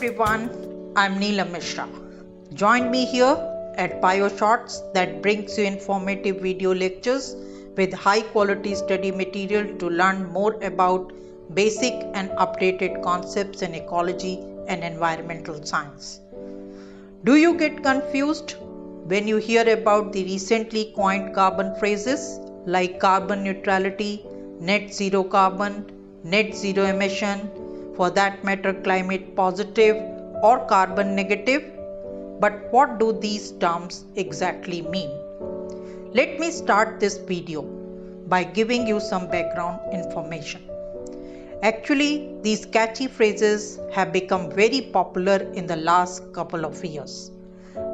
everyone, I'm Neelam Mishra. Join me here at BioShots that brings you informative video lectures with high quality study material to learn more about basic and updated concepts in ecology and environmental science. Do you get confused when you hear about the recently coined carbon phrases like carbon neutrality, net zero carbon, net zero emission, for that matter climate positive or carbon negative? But what do these terms exactly mean? Let me start this video by giving you some background information. Actually, these catchy phrases have become very popular in the last couple of years,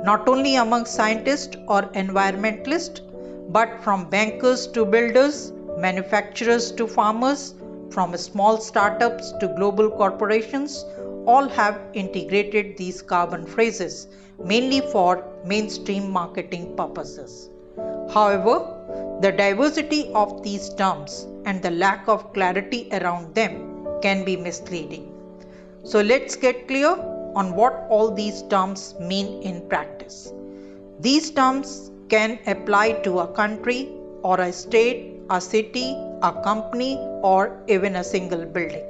not only among scientists or environmentalists, but from bankers to builders, manufacturers to farmers, from small startups to global corporations, all have integrated these carbon phrases mainly for mainstream marketing purposes. However, the diversity of these terms and the lack of clarity around them can be misleading. So let's get clear on what all these terms mean in practice. These terms can apply to a country or a state, a city, a company, or even a single building.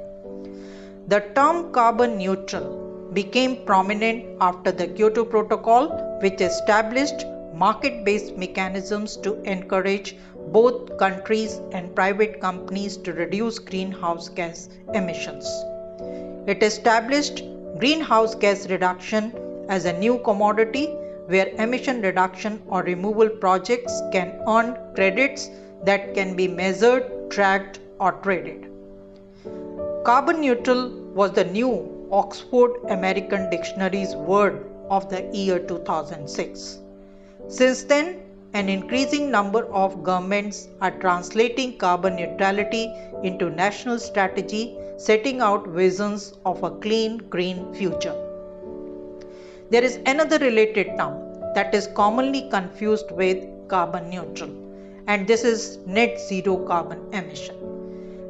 The term carbon neutral became prominent after the Kyoto Protocol, which established market-based mechanisms to encourage both countries and private companies to reduce greenhouse gas emissions. It established greenhouse gas reduction as a new commodity where emission reduction or removal projects can earn credits that can be measured, tracked, or traded. Carbon neutral was the new Oxford American Dictionary's word of the year 2006. Since then, an increasing number of governments are translating carbon neutrality into national strategy, setting out visions of a clean, green future. There is another related term that is commonly confused with carbon neutral, and this is net zero carbon emission.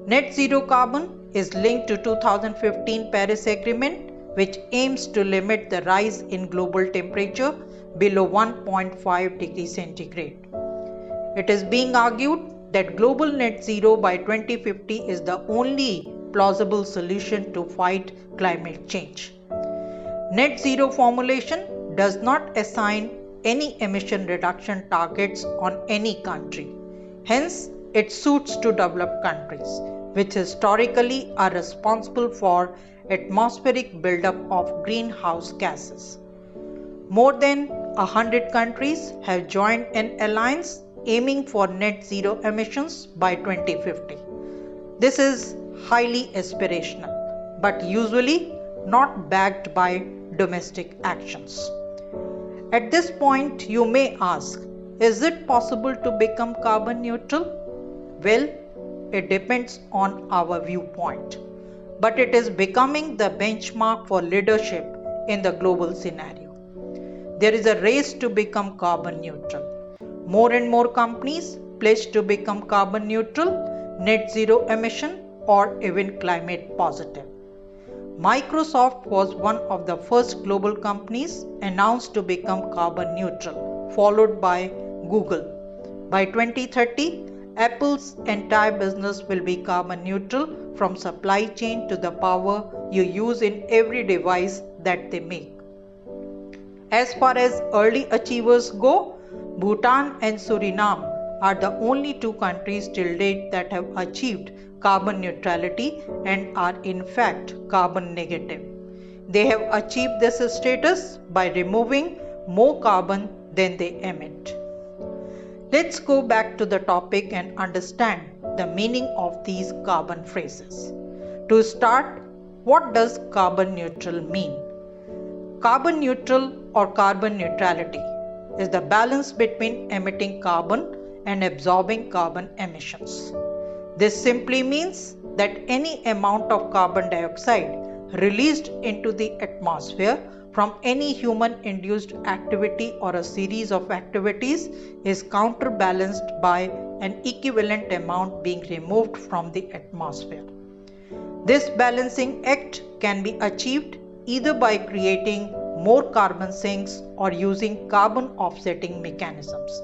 Net zero carbon is linked to 2015 Paris Agreement, which aims to limit the rise in global temperature below 1.5 degrees centigrade. It is being argued that global net zero by 2050 is the only plausible solution to fight climate change. Net zero formulation does not assign any emission reduction targets on any country. Hence, it suits to developed countries, which historically are responsible for atmospheric buildup of greenhouse gases. More than 100 countries have joined an alliance aiming for net zero emissions by 2050. This is highly aspirational, but usually not backed by domestic actions. At this point, you may ask, is it possible to become carbon neutral? Well, it depends on our viewpoint, but it is becoming the benchmark for leadership in the global scenario. There is a race to become carbon neutral. More and more companies pledge to become carbon neutral, net zero emission, or even climate positive. Microsoft was one of the first global companies announced to become carbon neutral, followed by Google. By 2030, Apple's entire business will be carbon neutral from supply chain to the power you use in every device that they make. As far as early achievers go, Bhutan and Suriname are the only two countries till date that have achieved carbon neutrality and are in fact carbon negative. They have achieved this status by removing more carbon than they emit. Let's go back to the topic and understand the meaning of these carbon phrases. To start, what does carbon neutral mean? Carbon neutral or carbon neutrality is the balance between emitting carbon and absorbing carbon emissions. This simply means that any amount of carbon dioxide released into the atmosphere from any human-induced activity or a series of activities is counterbalanced by an equivalent amount being removed from the atmosphere. This balancing act can be achieved either by creating more carbon sinks or using carbon offsetting mechanisms.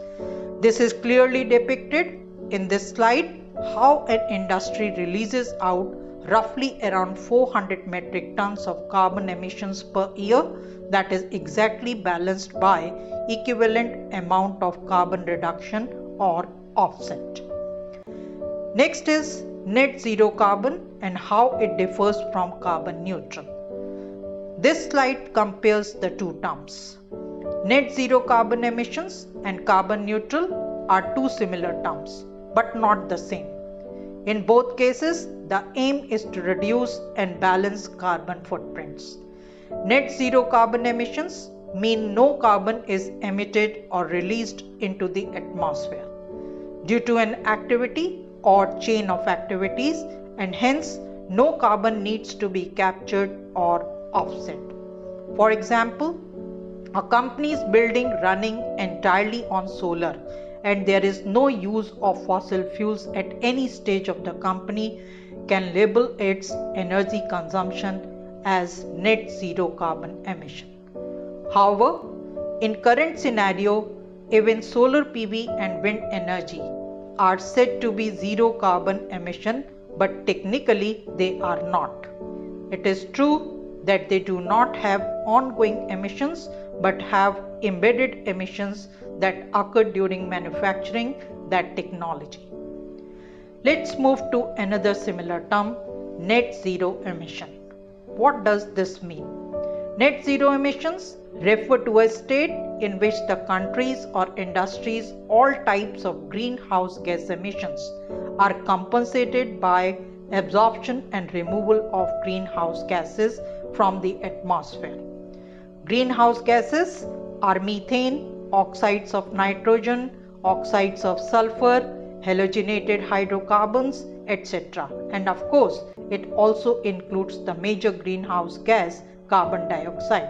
This is clearly depicted in this slide how an industry releases out roughly around 400 metric tons of carbon emissions per year, that is exactly balanced by equivalent amount of carbon reduction or offset. Next is net zero carbon and how it differs from carbon neutral. This slide compares the two terms. Net zero carbon emissions and carbon neutral are two similar terms, but not the same. In both cases, the aim is to reduce and balance carbon footprints. Net zero carbon emissions mean no carbon is emitted or released into the atmosphere due to an activity or chain of activities, and hence no carbon needs to be captured or offset. For example, a company is building running entirely on solar and there is no use of fossil fuels at any stage of the company can label its energy consumption as net zero carbon emission. However, in current scenario, even solar PV and wind energy are said to be zero carbon emission, but technically they are not. It is true that they do not have ongoing emissions but have embedded emissions that occur during manufacturing that technology. Let's move to another similar term, net zero emission. What does this mean? Net zero emissions refer to a state in which the countries or industries, all types of greenhouse gas emissions are compensated by absorption and removal of greenhouse gases from the atmosphere. Greenhouse gases are methane, oxides of nitrogen, oxides of sulfur, halogenated hydrocarbons, etc. And of course, it also includes the major greenhouse gas, carbon dioxide.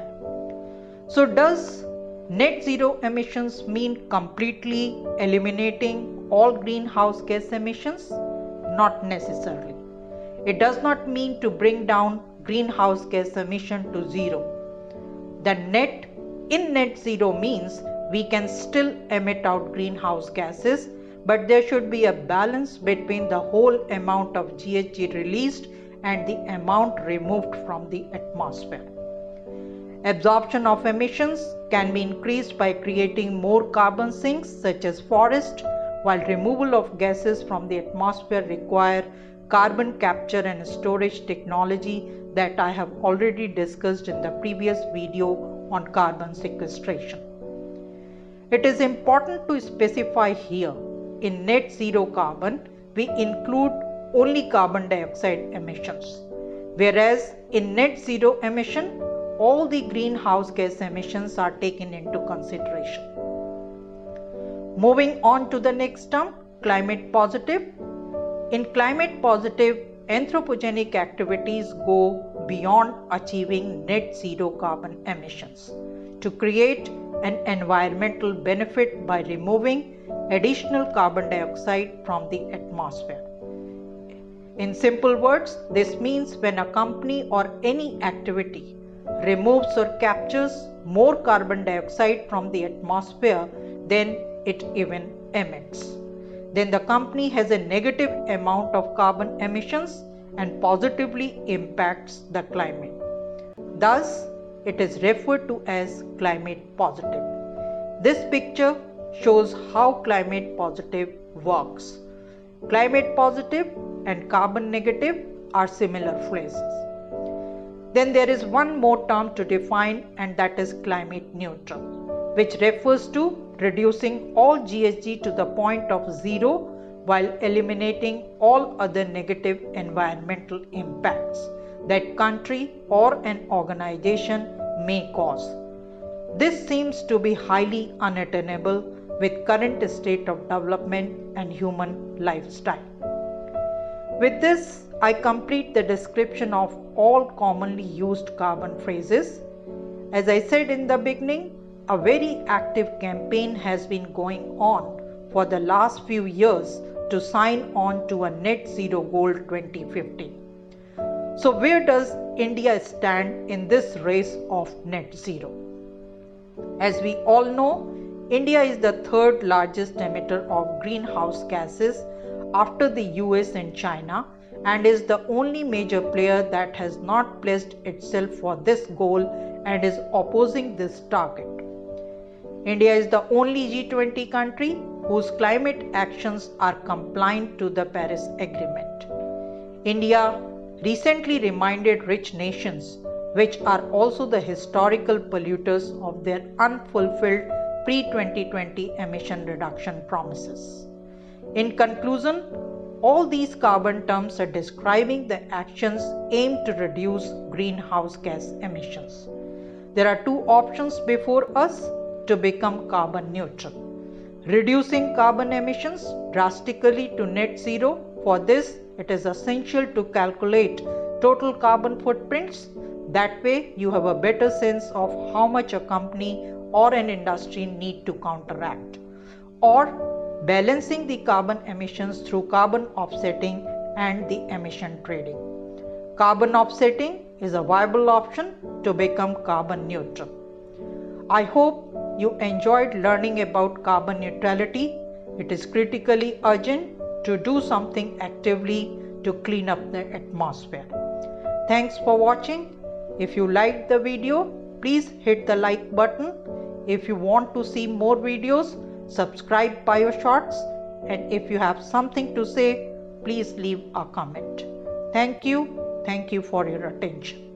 So does net zero emissions mean completely eliminating all greenhouse gas emissions? Not necessarily. It does not mean to bring down greenhouse gas emission to zero. The net zero means we can still emit out greenhouse gases, but there should be a balance between the whole amount of GHG released and the amount removed from the atmosphere. Absorption of emissions can be increased by creating more carbon sinks such as forest, while removal of gases from the atmosphere require carbon capture and storage technology that I have already discussed in the previous video on carbon sequestration. It is important to specify here, in net zero carbon, we include only carbon dioxide emissions, whereas in net zero emission, all the greenhouse gas emissions are taken into consideration. Moving on to the next term, climate positive. In climate positive, anthropogenic activities go beyond achieving net zero carbon emissions to create an environmental benefit by removing additional carbon dioxide from the atmosphere. In simple words, this means when a company or any activity removes or captures more carbon dioxide from the atmosphere than it even emits, then the company has a negative amount of carbon emissions and positively impacts the climate. Thus, it is referred to as climate positive. This picture shows how climate positive works. Climate positive and carbon negative are similar phrases. Then there is one more term to define, and that is climate neutral, which refers to reducing all GHG to the point of zero while eliminating all other negative environmental impacts that country or an organization may cause. This seems to be highly unattainable with current state of development and human lifestyle. With this, I complete the description of all commonly used carbon phrases. As I said in the beginning, a very active campaign has been going on for the last few years to sign on to a net zero goal 2050. So So where does India stand in this race of net zero? As we all know, India is the third largest emitter of greenhouse gases after the US and China, and is the only major player that has not pledged itself for this goal and is opposing this target. India is the only G20 country whose climate actions are compliant to the Paris Agreement. India recently reminded rich nations, which are also the historical polluters, of their unfulfilled pre-2020 emission reduction promises. In conclusion, all these carbon terms are describing the actions aimed to reduce greenhouse gas emissions. There are two options before us to become carbon neutral: reducing carbon emissions drastically to net zero. For this, it is essential to calculate total carbon footprints. That way, you have a better sense of how much a company or an industry need to counteract. Or balancing the carbon emissions through carbon offsetting and the emission trading. Carbon offsetting is a viable option to become carbon neutral. I hope you enjoyed learning about carbon neutrality. It is critically urgent to do something actively to clean up the atmosphere. Thanks for watching. If you liked the video, please hit the like button. If you want to see more videos, subscribe PioShorts. And if you have something to say, please leave a comment. Thank you for your attention.